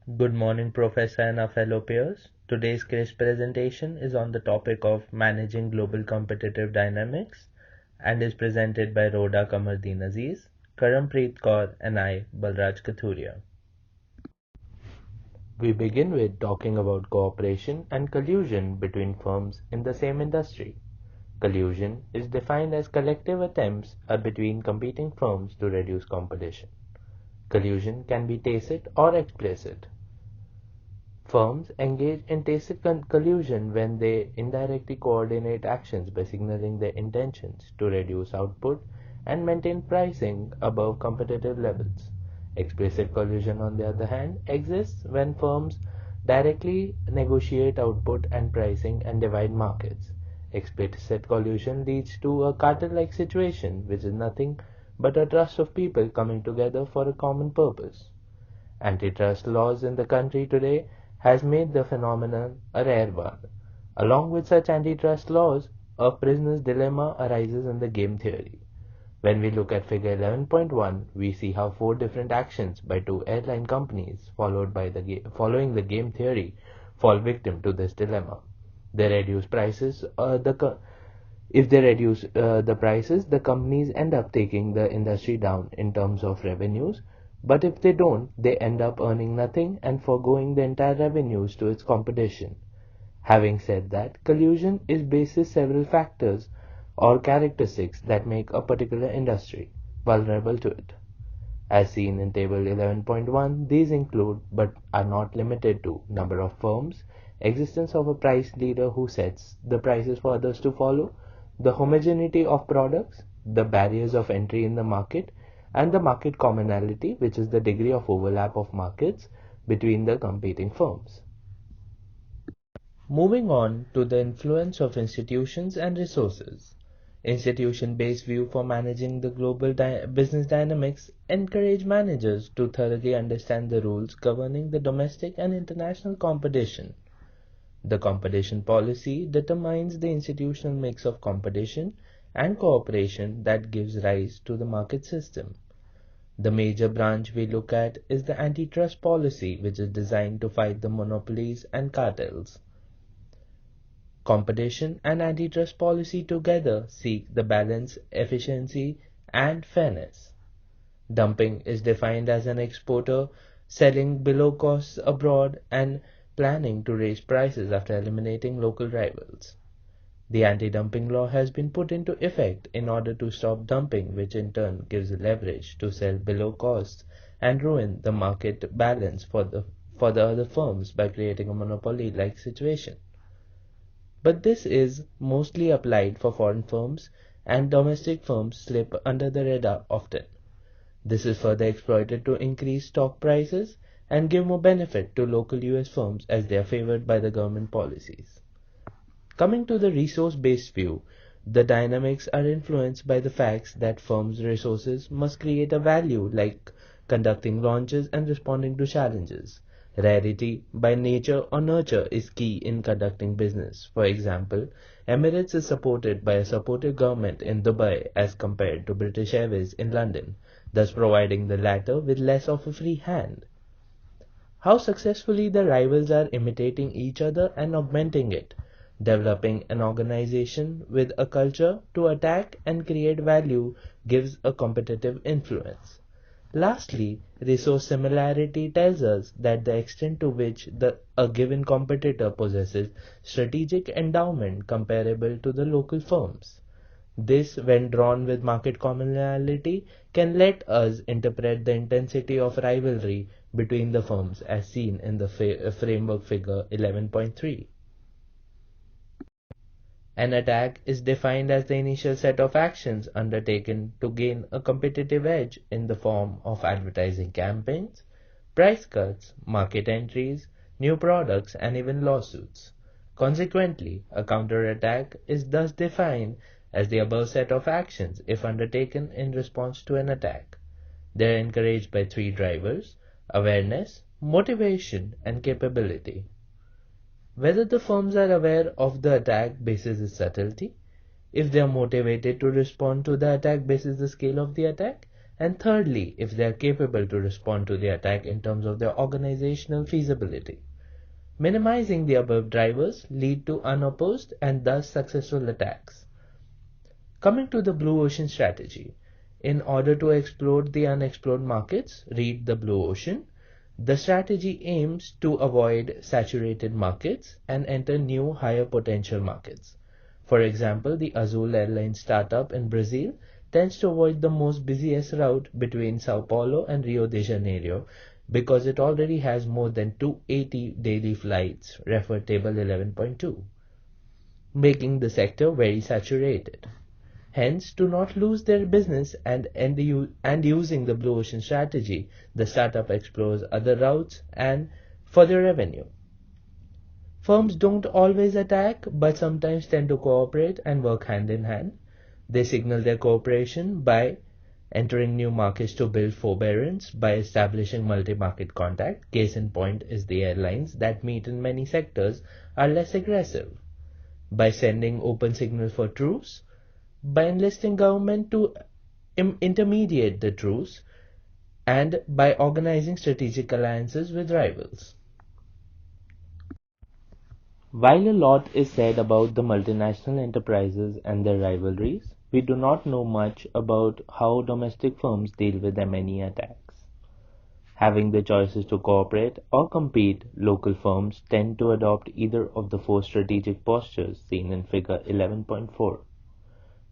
Good morning, Professor and our fellow peers. Today's case presentation is on the topic of managing global competitive dynamics and is presented by Rhoda Kamardeen Aziz, Karampreet Kaur, and I, Balraj Kathuria. We begin with talking about cooperation and collusion between firms in the same industry. Collusion is defined as collective attempts between competing firms to reduce competition. Collusion can be tacit or explicit. Firms engage in tacit collusion when they indirectly coordinate actions by signaling their intentions to reduce output and maintain pricing above competitive levels. Explicit collusion, on the other hand, exists when firms directly negotiate output and pricing and divide markets. Explicit collusion leads to a cartel-like situation, which is nothing but a trust of people coming together for a common purpose. Antitrust laws in the country today has made the phenomenon a rare one. Along with such antitrust laws, a prisoner's dilemma arises in the game theory. When we look at figure 11.1, we see how four different actions by two airline companies following the game theory fall victim to this dilemma. They reduce prices. If they reduce the prices, the companies end up taking the industry down in terms of revenues. But if they don't, they end up earning nothing and foregoing the entire revenues to its competition. Having said that, collusion is basis several factors or characteristics that make a particular industry vulnerable to it. As seen in table 11.1, these include but are not limited to number of firms, existence of a price leader who sets the prices for others to follow, the homogeneity of products, the barriers of entry in the market, and the market commonality, which is the degree of overlap of markets between the competing firms. Moving on to the influence of institutions and resources. Institution-based view for managing the global business dynamics encourage managers to thoroughly understand the rules governing the domestic and international competition. The competition policy determines the institutional mix of competition and cooperation that gives rise to the market system. The major branch we look at is the antitrust policy, which is designed to fight the monopolies and cartels. Competition and antitrust policy together seek the balance, efficiency, and fairness. Dumping is defined as an exporter selling below costs abroad and planning to raise prices after eliminating local rivals. The anti-dumping law has been put into effect in order to stop dumping, which in turn gives leverage to sell below costs and ruin the market balance for the other firms by creating a monopoly-like situation. But this is mostly applied for foreign firms, and domestic firms slip under the radar often. This is further exploited to increase stock prices and give more benefit to local US firms as they are favored by the government policies. Coming to the resource-based view, the dynamics are influenced by the facts that firms' resources must create a value, like conducting launches and responding to challenges. Rarity by nature or nurture is key in conducting business. For example, Emirates is supported by a supportive government in Dubai as compared to British Airways in London, thus providing the latter with less of a free hand. How successfully the rivals are imitating each other and augmenting it, developing an organization with a culture to attack and create value gives a competitive influence. Lastly, resource similarity tells us that the extent to which a given competitor possesses strategic endowment comparable to the local firms. This, when drawn with market commonality, can let us interpret the intensity of rivalry between the firms as seen in the framework figure 11.3. An attack is defined as the initial set of actions undertaken to gain a competitive edge in the form of advertising campaigns, price cuts, market entries, new products, and even lawsuits. Consequently, a counterattack is thus defined as the above set of actions if undertaken in response to an attack. They are encouraged by three drivers: awareness, motivation, and capability. Whether the firms are aware of the attack basis its subtlety, if they are motivated to respond to the attack basis the scale of the attack, and thirdly, if they are capable to respond to the attack in terms of their organizational feasibility. Minimizing the above drivers lead to unopposed and thus successful attacks. Coming to the blue ocean strategy. In order to explore the unexplored markets, read the blue ocean, the strategy aims to avoid saturated markets and enter new higher potential markets. For example, the Azul Airlines startup in Brazil tends to avoid the most busiest route between Sao Paulo and Rio de Janeiro because it already has more than 280 daily flights, refer table 11.2, making the sector very saturated. Hence, to not lose their business and using the blue ocean strategy, the startup explores other routes and for their revenue. Firms don't always attack, but sometimes tend to cooperate and work hand in hand. They signal their cooperation by entering new markets to build forbearance, by establishing multi-market contact. Case in point is the airlines that meet in many sectors are less aggressive. By sending open signals for truce, by enlisting government to intermediate the truce, and by organizing strategic alliances with rivals. While a lot is said about the multinational enterprises and their rivalries, we do not know much about how domestic firms deal with M&E attacks. Having the choices to cooperate or compete, local firms tend to adopt either of the four strategic postures seen in figure 11.4.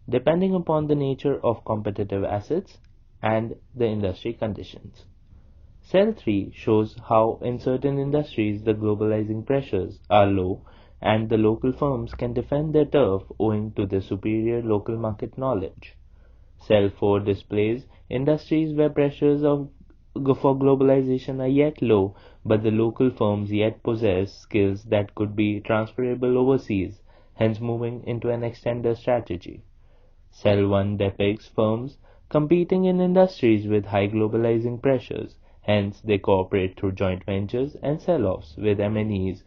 Depending upon the nature of competitive assets and the industry conditions. Cell 3 shows how in certain industries the globalizing pressures are low and the local firms can defend their turf owing to their superior local market knowledge. Cell 4 displays industries where pressures for globalization are yet low, but the local firms yet possess skills that could be transferable overseas, hence moving into an extender strategy. Cell 1 depicts firms competing in industries with high globalizing pressures, hence they cooperate through joint ventures and sell-offs with M&Es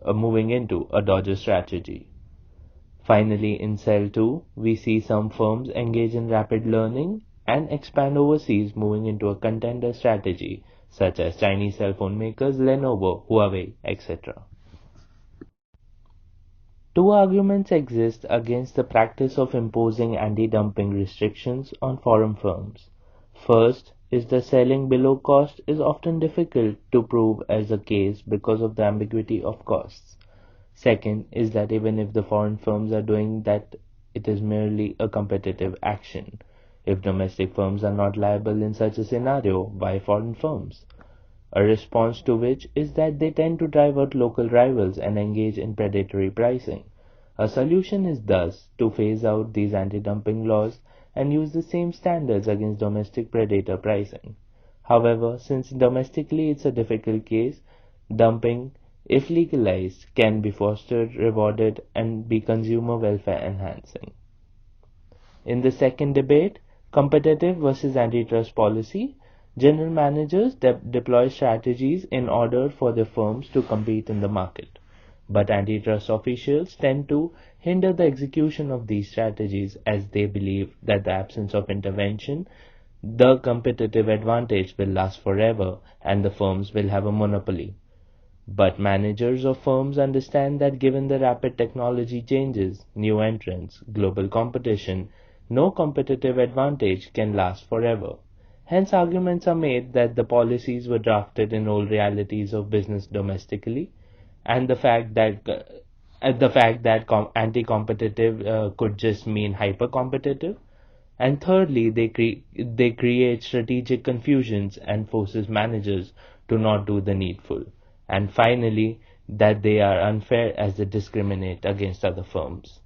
moving into a dodger strategy. Finally, in Cell 2, we see some firms engage in rapid learning and expand overseas moving into a contender strategy, such as Chinese cell phone makers Lenovo, Huawei, etc. Two arguments exist against the practice of imposing anti-dumping restrictions on foreign firms. First is that selling below cost is often difficult to prove as a case because of the ambiguity of costs. Second is that even if the foreign firms are doing that, it is merely a competitive action. If domestic firms are not liable in such a scenario, why foreign firms? A response to which is that they tend to drive out local rivals and engage in predatory pricing. A solution is thus to phase out these anti-dumping laws and use the same standards against domestic predator pricing. However, since domestically it's a difficult case, dumping, if legalized, can be fostered, rewarded, and be consumer welfare enhancing. In the second debate, competitive versus antitrust policy, general managers deploy strategies in order for their firms to compete in the market. But antitrust officials tend to hinder the execution of these strategies as they believe that the absence of intervention, the competitive advantage will last forever and the firms will have a monopoly. But managers of firms understand that given the rapid technology changes, new entrants, global competition, no competitive advantage can last forever. Hence arguments are made that the policies were drafted in old realities of business domestically, and the fact that anti-competitive could just mean hyper-competitive. And thirdly, they create strategic confusions and forces managers to not do the needful. And finally, that they are unfair as they discriminate against other firms.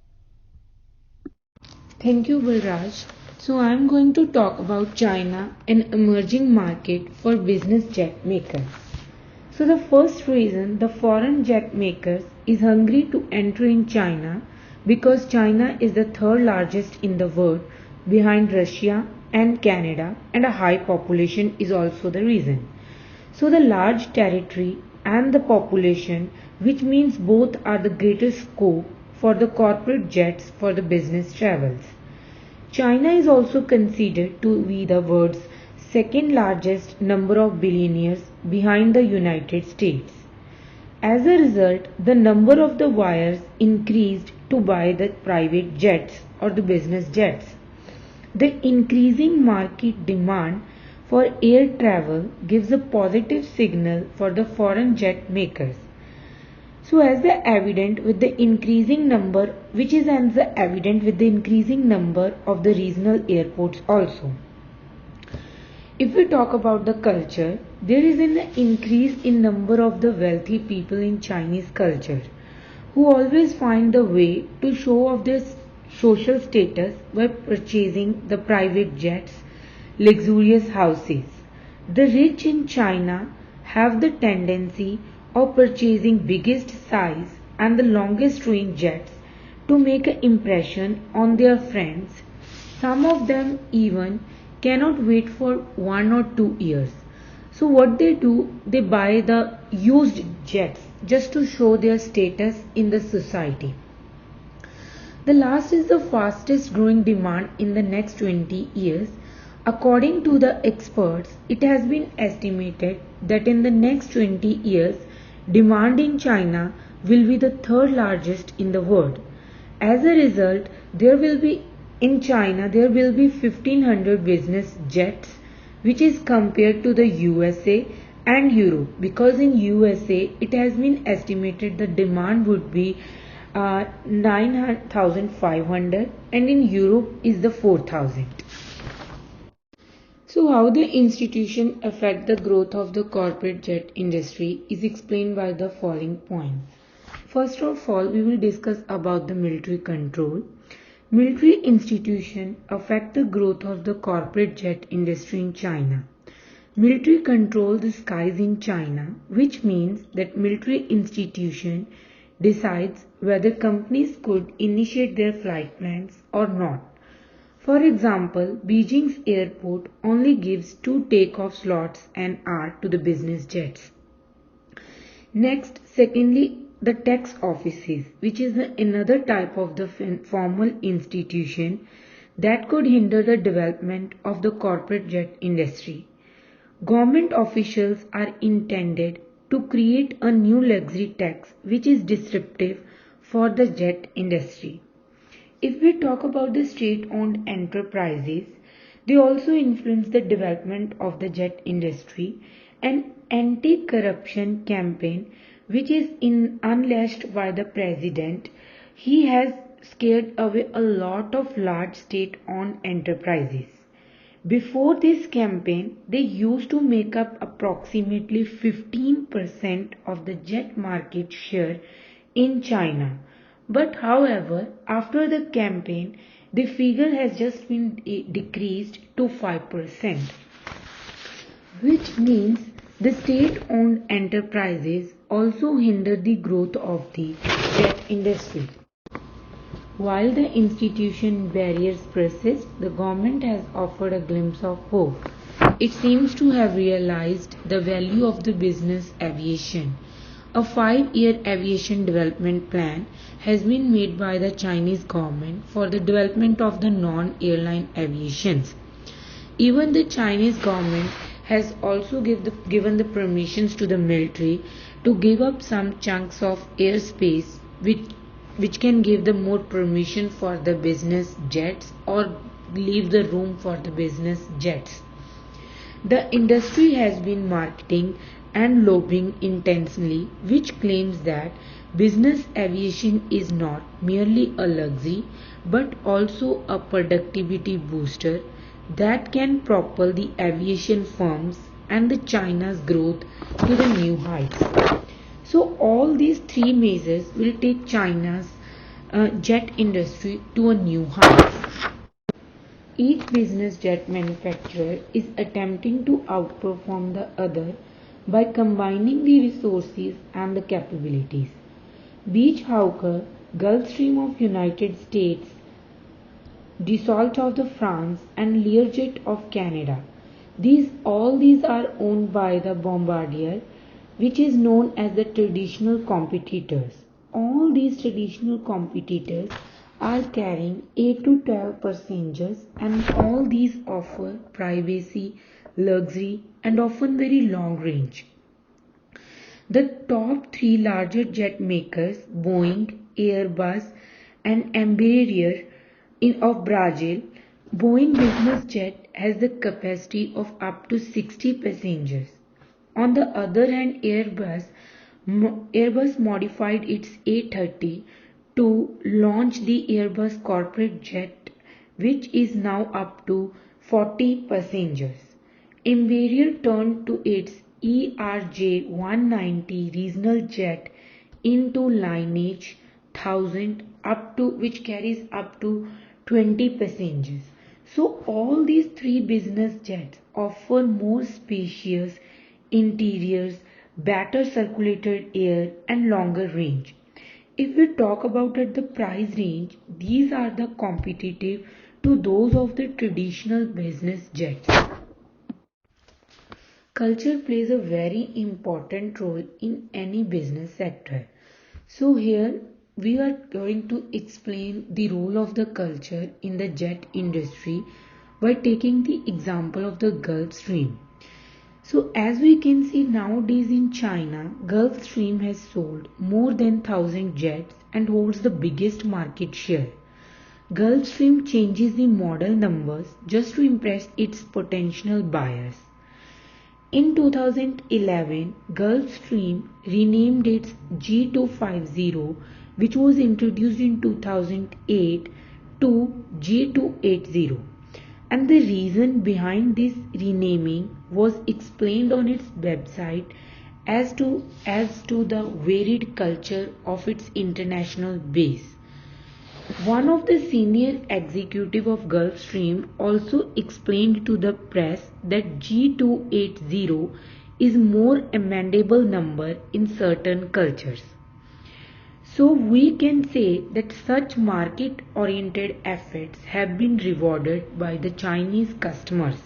Thank you, Balraj. So I am going to talk about China, an emerging market for business jet makers. So the first reason the foreign jet makers is hungry to enter in China because China is the third largest in the world behind Russia and Canada, and a high population is also the reason. So the large territory and the population, which means both are the greatest scope for the corporate jets for the business travels. China is also considered to be the world's second largest number of billionaires behind the United States. As a result, the number of the buyers increased to buy the private jets or the business jets. The increasing market demand for air travel gives a positive signal for the foreign jet makers. So as the evident with the increasing number, which is as the evident with the increasing number of the regional airports also. If we talk about the culture, there is an increase in number of the wealthy people in Chinese culture who always find the way to show off their social status by purchasing the private jets, luxurious houses. The rich in China have the tendency of purchasing biggest size and the longest range jets to make an impression on their friends. Some of them even cannot wait for 1 or 2 years. So what they do, they buy the used jets just to show their status in the society. The last is the fastest growing demand in the next 20 years. According to the experts, it has been estimated that in the next 20 years, demand in China will be the third largest in the world. As a result, in China there will be 1500 business jets, which is compared to the USA and Europe, because in USA it has been estimated the demand would be 9,500 and in Europe is the 4,000. So how the institution affect the growth of the corporate jet industry is explained by the following points. First of all, we will discuss about the military control. Military institution affect the growth of the corporate jet industry in China. Military control the skies in China, which means that military institution decides whether companies could initiate their flight plans or not. For example, Beijing's airport only gives 2 takeoff slots an hour to the business jets. Next, secondly, the tax offices, which is another type of the formal institution that could hinder the development of the corporate jet industry. Government officials are intended to create a new luxury tax which is disruptive for the jet industry. If we talk about the state-owned enterprises, they also influence the development of the jet industry. An anti-corruption campaign which is unleashed by the president, he has scared away a lot of large state-owned enterprises. Before this campaign, they used to make up approximately 15% of the jet market share in China. But however, after the campaign, the figure has just been decreased to 5%, which means the state-owned enterprises also hinder the growth of the jet industry. While the institution barriers persist, the government has offered a glimpse of hope. It seems to have realized the value of the business aviation. A 5-year aviation development plan has been made by the Chinese government for the development of the non-airline aviations. Even the Chinese government has also given the permissions to the military to give up some chunks of airspace which can give the more permission for the business jets or leave the room for the business jets. The industry has been marketing and lobbying intensely, which claims that business aviation is not merely a luxury but also a productivity booster that can propel the aviation firms and the China's growth to the new heights. So all these 3 measures will take China's jet industry to a new height. Each business jet manufacturer is attempting to outperform the other by combining the resources and the capabilities. Beech Hawker, Gulfstream of United States, Dassault of the France and Learjet of Canada. All these are owned by the Bombardier, which is known as the traditional competitors. All these traditional competitors are carrying 8 to 12 passengers, and all these offer privacy, luxury, and often very long range. The top three larger jet makers, Boeing, Airbus, and Embraer of Brazil, Boeing business jet has the capacity of up to 60 passengers. On the other hand, Airbus modified its A330 to launch the Airbus corporate jet, which is now up to 40 passengers. Embraer turned to its ERJ-190 regional jet into lineage 1000 up to which carries up to 20 passengers. So all these three business jets offer more spacious interiors, better circulated air and longer range. If we talk about at the price range, these are the competitive to those of the traditional business jets. Culture plays a very important role in any business sector. So here we are going to explain the role of the culture in the jet industry by taking the example of the Gulf Stream. So as we can see nowadays in China, Gulfstream has sold more than 1000 jets and holds the biggest market share. Gulfstream changes the model numbers just to impress its potential buyers. In 2011, Gulfstream renamed its G250, which was introduced in 2008, to G280. And the reason behind this renaming was explained on its website as to the varied culture of its international base. One of the senior executive of Gulfstream also explained to the press that G280 is more amendable number in certain cultures. So we can say that such market-oriented efforts have been rewarded by the Chinese customers.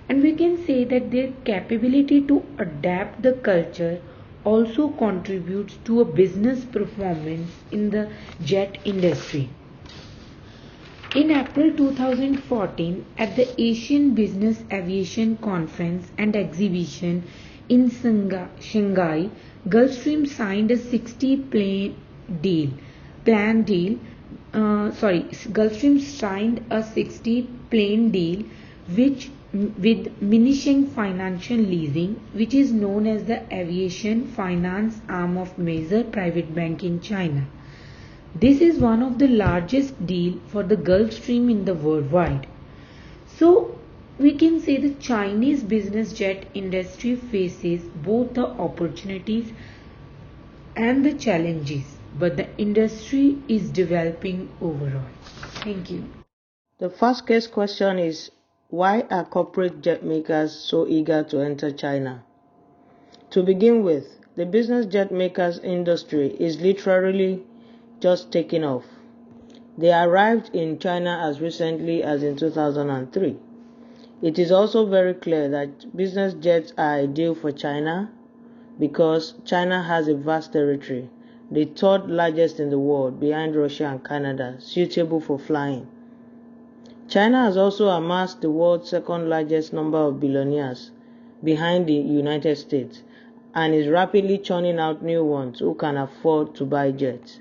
And we can say that their capability to adapt the culture also contributes to a business performance in the jet industry. In April 2014, at the Asian Business Aviation Conference and Exhibition in Shanghai, Gulfstream signed a 60 plane deal. Gulfstream signed a 60 plane deal with Minisheng Financial Leasing, which is known as the aviation finance arm of major private bank in China. This is one of the largest deal for the Gulfstream in the worldwide. So we can say the Chinese business jet industry faces both the opportunities and the challenges, but the industry is developing overall. Thank you. The first case question is, why are corporate jet makers so eager to enter China? To begin with, the business jet makers industry is literally just taking off. They arrived in China as recently as in 2003. It is also very clear that business jets are ideal for China because China has a vast territory, the third largest in the world behind Russia and Canada, suitable for flying. China has also amassed the world's second largest number of billionaires behind the United States and is rapidly churning out new ones who can afford to buy jets.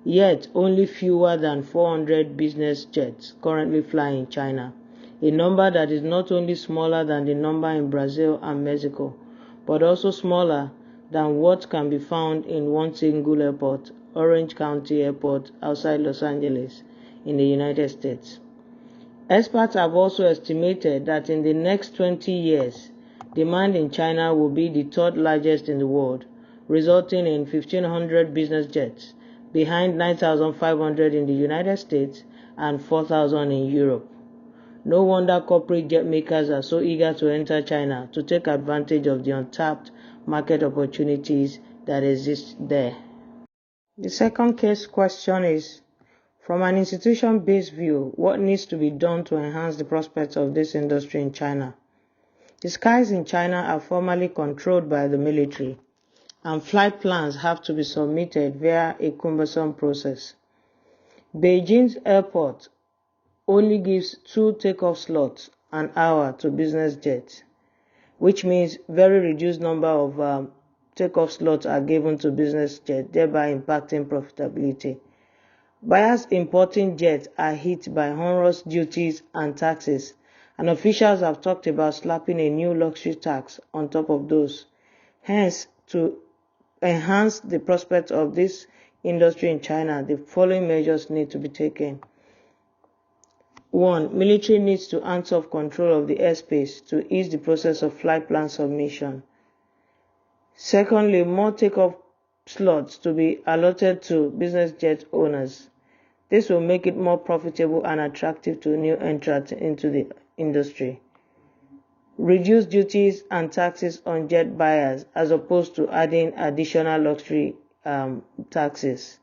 Yet, only fewer than 400 business jets currently fly in China, a number that is not only smaller than the number in Brazil and Mexico, but also smaller than what can be found in one single airport, Orange County Airport outside Los Angeles in the United States. Experts have also estimated that in the next 20 years, demand in China will be the third largest in the world, resulting in 1,500 business jets, behind 9,500 in the United States and 4,000 in Europe. No wonder corporate jet makers are so eager to enter China to take advantage of the untapped market opportunities that exist there. The second case question is, from an institution-based view, what needs to be done to enhance the prospects of this industry in China? The skies in China are formally controlled by the military, and flight plans have to be submitted via a cumbersome process. Beijing's airport only gives 2 takeoff slots an hour to business jets, which means very reduced number of takeoff slots are given to business jets, thereby impacting profitability. Buyers importing jets are hit by onerous duties and taxes, and officials have talked about slapping a new luxury tax on top of those. Hence, to enhance the prospect of this industry in China, the following measures need to be taken. 1. Military needs to hands off control of the airspace to ease the process of flight plan submission. Secondly, more takeoff slots to be allotted to business jet owners. This will make it more profitable and attractive to new entrants into the industry. Reduce duties and taxes on jet buyers as opposed to adding additional luxury taxes.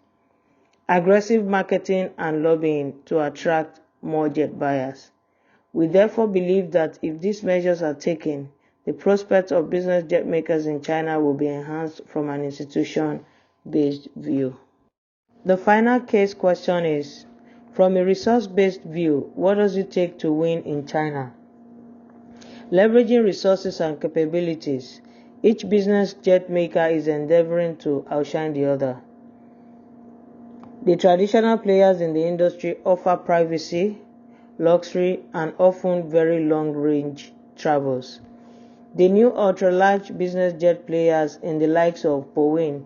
Aggressive marketing and lobbying to attract more jet buyers. We therefore believe that if these measures are taken, the prospect of business jet makers in China will be enhanced from an institution-based view. The final case question is, from a resource-based view, what does it take to win in China? Leveraging resources and capabilities, each business jet maker is endeavoring to outshine the other. The traditional players in the industry offer privacy, luxury, and often very long-range travels. The new ultra-large business jet players in the likes of Boeing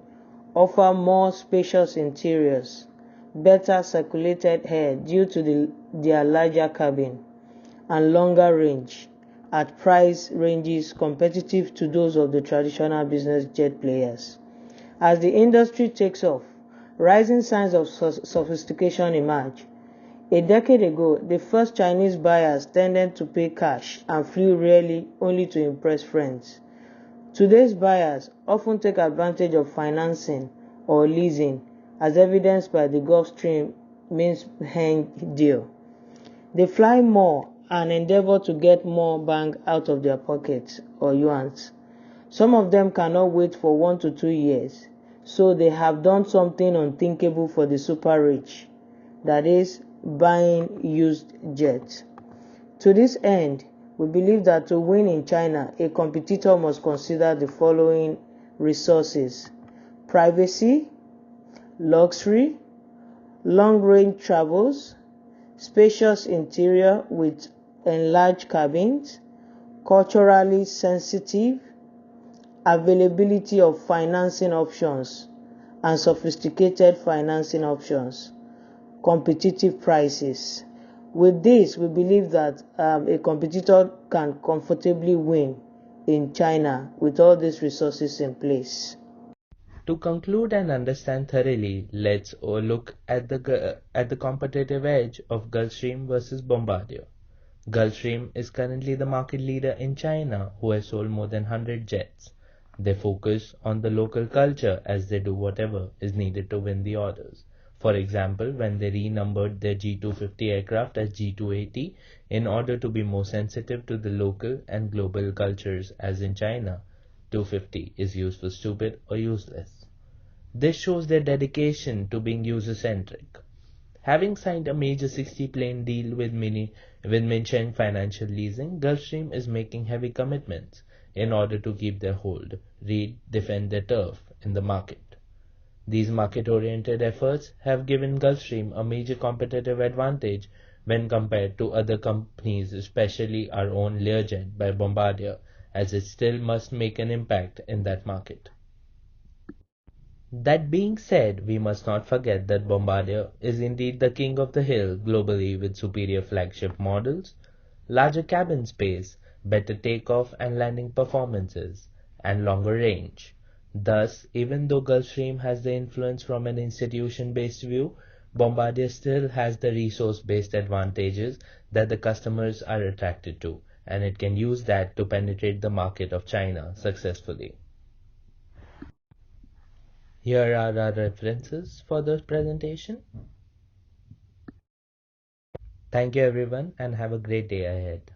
offer more spacious interiors, better circulated air due to their larger cabin, and longer range, at price ranges competitive to those of the traditional business jet players. As the industry takes off, rising signs of sophistication emerge. A decade ago, the first Chinese buyers tended to pay cash and flew rarely, only to impress friends. Today's buyers often take advantage of financing or leasing, as evidenced by the Gulfstream Minsk-Heng deal. They fly more and endeavor to get more bang out of their pockets or yuans. Some of them cannot wait for 1 to 2 years, so they have done something unthinkable for the super rich, that is, buying used jets. To this end, we believe that to win in China, a competitor must consider the following resources: privacy, luxury, long-range travels, spacious interior with enlarged cabins, culturally sensitive, availability of financing options and sophisticated financing options, competitive prices. With this, we believe that a competitor can comfortably win in China with all these resources in place. To conclude and understand thoroughly, let's look at the competitive edge of Gulfstream versus Bombardier. Gulfstream is currently the market leader in China, who has sold more than 100 jets. They focus on the local culture as they do whatever is needed to win the orders. For example, when they renumbered their G250 aircraft as G280 in order to be more sensitive to the local and global cultures, as in China, 250 is used for stupid or useless. This shows their dedication to being user-centric. Having signed a major 60-plane deal with Minsheng Financial Leasing, Gulfstream is making heavy commitments in order to keep their hold, defend their turf in the market. These market-oriented efforts have given Gulfstream a major competitive advantage when compared to other companies, especially our own Learjet by Bombardier, as it still must make an impact in that market. That being said, we must not forget that Bombardier is indeed the king of the hill globally, with superior flagship models, larger cabin space, better takeoff and landing performances, and longer range. Thus, even though Gulfstream has the influence from an institution-based view, Bombardier still has the resource-based advantages that the customers are attracted to, and it can use that to penetrate the market of China successfully. Here are our references for this presentation. Thank you everyone and have a great day ahead.